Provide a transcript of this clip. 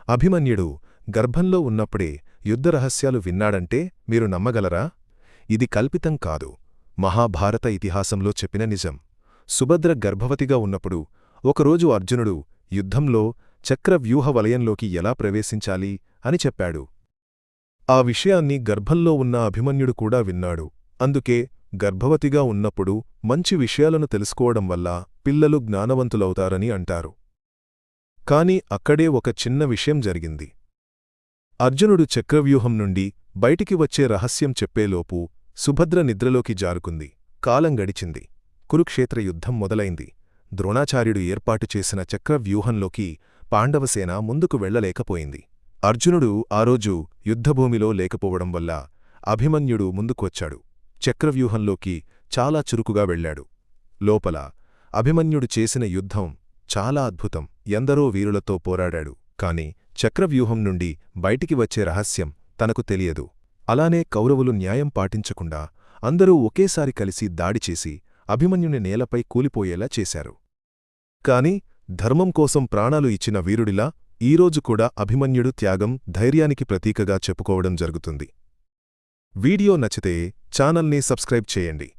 అభిమన్యుడు గర్భంలో ఉన్నప్పుడే యుద్ధరహస్యాలు విన్నాడంటే మీరు నమ్మగలరా? ఇది కల్పితం కాదు, మహాభారత ఇతిహాసంలో చెప్పిన నిజం. సుభద్ర గర్భవతిగా ఉన్నప్పుడు ఒకరోజు అర్జునుడు యుద్ధంలో చక్రవ్యూహ వలయంలోకి ఎలా ప్రవేశించాలి అని చెప్పాడు. ఆ విషయాన్ని గర్భంలో ఉన్న అభిమన్యుడు కూడా విన్నాడు. అందుకే గర్భవతిగా ఉన్నప్పుడు మంచి విషయాలను తెలుసుకోవడం వల్ల పిల్లలు జ్ఞానవంతులవుతారని అంటారు. కాని అక్కడే ఒక చిన్న విషయం జరిగింది. అర్జునుడు చక్రవ్యూహం నుండి బయటికి వచ్చే రహస్యం చెప్పేలోపు సుభద్ర నిద్రలోకి జారుకుంది. కాలం గడిచింది. కురుక్షేత్ర యుద్ధం మొదలైంది. ద్రోణాచార్యుడు ఏర్పాటు చేసిన చక్రవ్యూహంలోకి పాండవసేన ముందుకు వెళ్లలేకపోయింది. అర్జునుడు ఆ రోజు యుద్ధభూమిలో లేకపోవడం వల్ల అభిమన్యుడు ముందుకొచ్చాడు. చక్రవ్యూహంలోకి చాలా చురుకుగా వెళ్లాడు. లోపల అభిమన్యుడు చేసిన యుద్ధం చాలా అద్భుతం. ఎందరో వీరులతో పోరాడాడు. కాని చక్రవ్యూహం నుండి బయటికి వచ్చే రహస్యం తనకు తెలియదు. అలానే కౌరవులు న్యాయం పాటించకుండా అందరూ ఒకేసారి కలిసి దాడిచేసి అభిమన్యుని నేలపై కూలిపోయేలా చేశారు. కాని ధర్మం కోసం ప్రాణాలు ఇచ్చిన వీరుడిలా ఈరోజు కూడా అభిమన్యుడు త్యాగం, ధైర్యానికి ప్రతీకగా చెప్పుకోవడం జరుగుతుంది. వీడియో నచ్చితే ఛానల్ని సబ్స్క్రైబ్ చేయండి.